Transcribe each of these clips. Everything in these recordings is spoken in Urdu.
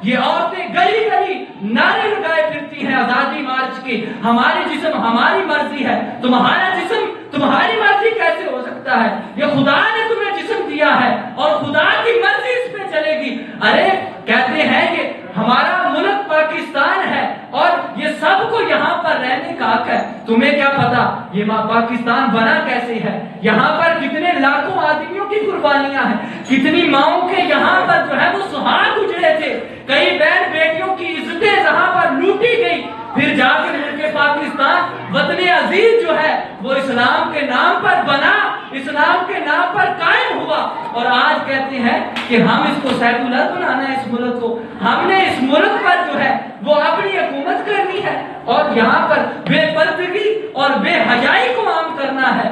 یہ عورتیں گلی گلی نعرے لگائے پھرتی ہیں آزادی مارچ کی، ہماری جسم ہماری مرضی ہے، تمہارا جسم تمہاری مرضی کیسے ہو سکتا ہے؟ یہ خدا نے تمہیں جسم دیا ہے اور خدا کی مرضی اس پہ چلے گی۔ ارے کہتے ہیں کہ ہمارا ملک پاکستان ہے اور یہ سب کو یہاں پر رہنے کا حق ہے۔ تمہیں کیا پتا یہ پاکستان بنا کیسے ہے؟ یہاں پر کتنے لاکھوں آدمیوں کی قربانیاں ہیں، کتنی ماؤں کے یہاں پر جو ہے وہ سہاگ اجڑے تھے، کئی بہن بیٹیوں کی عزتیں جہاں پر لوٹی گئی، پھر جا کے ملک پاکستان وطن عزیز جو ہے وہ اسلام کے نام پر بنا، اسلام کے نام پر قائم ہوا، اور آج کہتے ہیں کہ ہم اس کو سیکولر بنانا ہے، اس ملک کو ہم نے اس ملک پر جو ہے وہ اپنی حکومت کرنی ہے اور یہاں پر بے پردگی اور بے حیائی کو عام کرنا ہے۔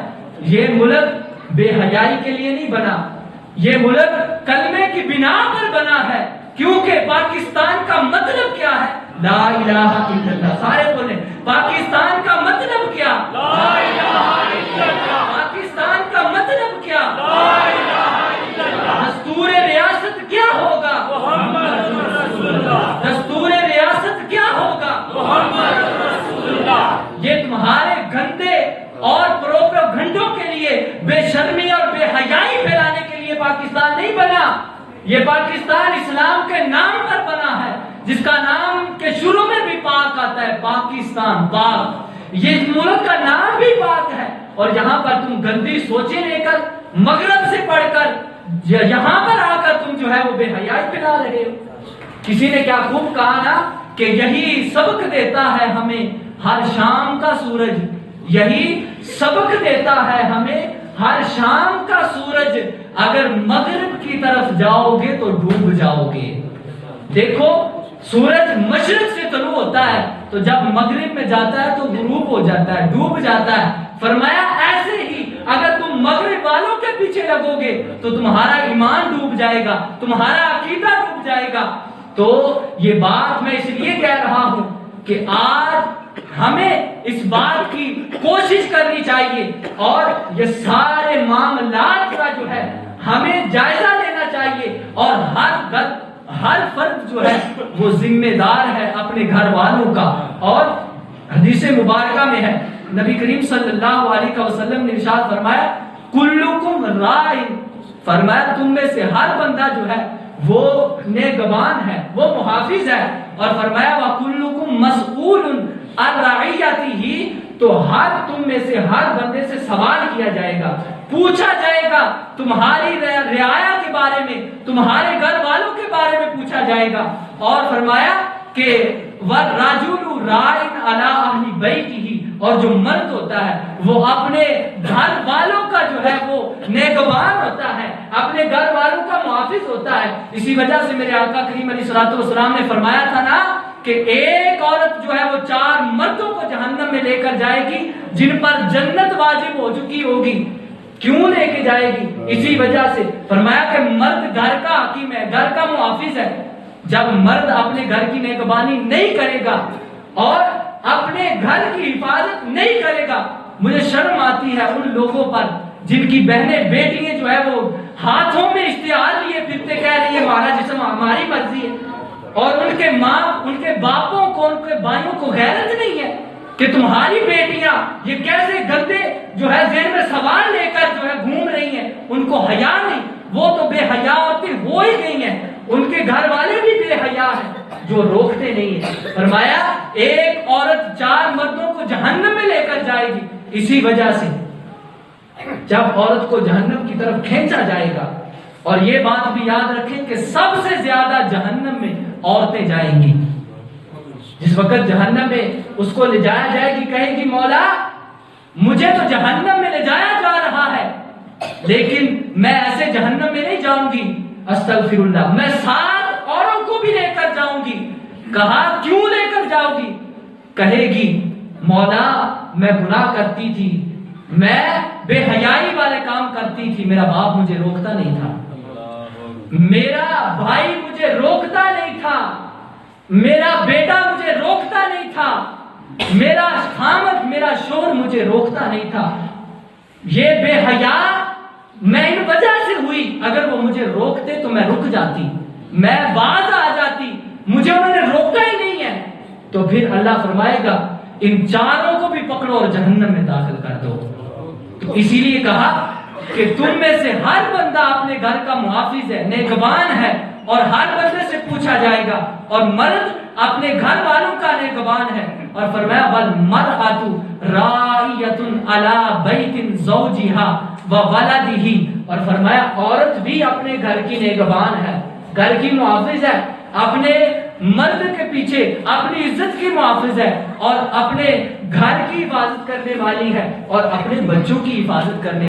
یہ ملک بے حیائی کے لیے نہیں بنا، یہ ملک کلمے کی بنا پر بنا ہے، کیونکہ پاکستان کا مطلب کیا ہے؟ لا الہ الا اللہ۔ سارے بولیں پاکستان کا مطلب کیا؟ لا الہ الا اللہ۔ پاکستان کا مطلب کیا؟ لا الہ الا اللہ۔ دستور ریاست کیا ہوگا؟ محمد رسول اللہ۔ دستور ریاست کیا ہوگا؟ محمد رسول اللہ۔ یہ تمہارے گندے اور پروپیگنڈوں کے لیے، بے شرمی اور بے حیائی پھیلانے کے لیے پاکستان نہیں بنا، یہ پاکستان اسلام کے نام پر بنا ہے، جس کا نام کے شروع میں بھی پاک آتا ہے، پاکستان، پاک۔ یہ ملک کا نام بھی پاک ہے، اور یہاں پر تم گندی سوچیں لے کر مغرب سے پڑھ کر یہاں پر آ کر تم جو ہے وہ بے حیائی پھیلا رہے ہو۔ کسی نے کیا خوب کہا نا کہ یہی سبق دیتا ہے ہمیں ہر شام کا سورج، یہی سبق دیتا ہے ہمیں ہر شام کا سورج، اگر مغرب کی طرف جاؤ گے تو ڈوب جاؤ گے۔ دیکھو سورج مشرق سے طلوع ہوتا ہے تو جب مغرب میں جاتا ہے تو غروب ہو جاتا ہے، ڈوب جاتا ہے۔ فرمایا ایسے ہی اگر تم مغرب والوں کے پیچھے لگو گے تو تمہارا ایمان ڈوب جائے گا، تمہارا عقیدہ ڈوب جائے گا۔ تو یہ بات میں اس لیے کہہ رہا ہوں کہ آج ہمیں اس بات کی کوشش کرنی چاہیے اور یہ سارے معاملات کا جو ہے ہمیں جائزہ لینا چاہیے، اور ہر فرد جو ہے وہ ذمہ دار ہے اپنے گھر والوں کا۔ اور حدیث مبارکہ میں ہے، نبی کریم صلی اللہ علیہ وسلم نے ارشاد فرمایا کلکم راعٍ، فرمایا تم میں سے ہر بندہ جو ہے وہ نگہبان ہے، وہ محافظ ہے، اور فرمایا وَكُلُّكُمْ مَسْئُولٌ عَنْ رَعِيَّتِهِ، تو تم میں سے ہر بندے سے سوال کیا جائے گا، پوچھا جائے گا، تمہاری رعایا کے بارے میں، تمہارے گھر والوں کے بارے میں پوچھا جائے گا۔ اور فرمایا کہ وَالرَّجُلُ رَاعٍ عَلَىٰ أَهْلِ بَيْتِهِ، اور جو مرد ہوتا ہے وہ اپنے گھر والوں کا جو ہے وہ نگہبان ہوتا ہے، اپنے گھر والوں کا محافظ ہوتا ہے۔ اسی وجہ سے میرے آقا کریم علیہ الصلوۃ والسلام نے فرمایا تھا نا کہ ایک عورت جو ہے وہ 4 مردوں کو جہنم میں لے کر جائے گی جن پر جنت واجب ہو چکی ہوگی۔ کیوں لے کے جائے گی؟ اسی وجہ سے فرمایا کہ مرد گھر کا حاکم ہے، گھر کا محافظ ہے۔ جب مرد اپنے گھر کی نگہبانی نہیں کرے گا اور اپنے گھر کی حفاظت نہیں کرے گا، مجھے شرم آتی ہے ان لوگوں پر جن کی بہنیں بیٹیاں جو ہے وہ ہاتھوں میں اشتہار لیے پھرتے کہہ رہی ہے ہمارا جسم ہماری مرضی ہے، اور ان کے ماں، ان کے باپوں کو، ان کے بھائیوں کو غیرت نہیں ہے کہ تمہاری بیٹیاں یہ کیسے گندے جو ہے ذہن میں سوال لے کر جو ہے گھوم رہی ہیں، ان کو حیا نہیں، وہ تو بے حیا عورتیں ہو ہی گئی ہیں، ان کے گھر والے بھی بے حیا ہیں جو روکتے نہیں ہیں۔ فرمایا ایک عورت 4 مردوں کو جہنم میں لے کر جائے گی۔ اسی وجہ سے جب عورت کو جہنم کی طرف کھینچا جائے گا، اور یہ بات بھی یاد رکھیں کہ سب سے زیادہ جہنم میں عورتیں جائیں گی۔ جس وقت جہنم میں اس کو لے جایا جائے گی، کہے گی مولا مجھے تو جہنم میں لے جایا جا رہا ہے لیکن میں ایسے جہنم میں نہیں جاؤں گی، استغفر اللہ، میں 7 اوروں کو بھی لے کر جاؤں گی۔ کہا کیوں لے کر جاؤ گی؟ کہے گی مولا میں گناہ کرتی تھی، میں بے حیائی والے کام کرتی تھی، میرا باپ مجھے روکتا نہیں تھا، میرا بھائی مجھے روکتا نہیں تھا، میرا بیٹا مجھے روکتا نہیں تھا، میرا خامد، میرا شوہر مجھے روکتا نہیں تھا، یہ بے حیا میں ان وجہ سے ہوئی، اگر وہ مجھے روکتے تو میں رک جاتی، میں باز آ جاتی، تو پھر اللہ فرمائے گا ان چاروں کو بھی پکڑو اور جہنم میں داخل کر دو۔ تو اسی لیے کہا کہ تم میں سے ہر بندہ اپنے گھر کا محافظ ہے، نگہبان ہے، اور ہر بندے سے پوچھا جائے گا، اور مرد اپنے گھر والوں کا نگہبان ہے۔ اور فرمایا والمرأۃ راعیۃ علی بیت زوجہا وولدہ، اور فرمایا عورت بھی اپنے گھر کی نگہبان ہے، گھر کی محافظ ہے، اپنے مرد کے پیچھے اپنی عزت کی محافظ ہے، اور اپنے گھر کی حفاظت کرنے والی ہے، اور اپنے بچوں کی حفاظت کرنے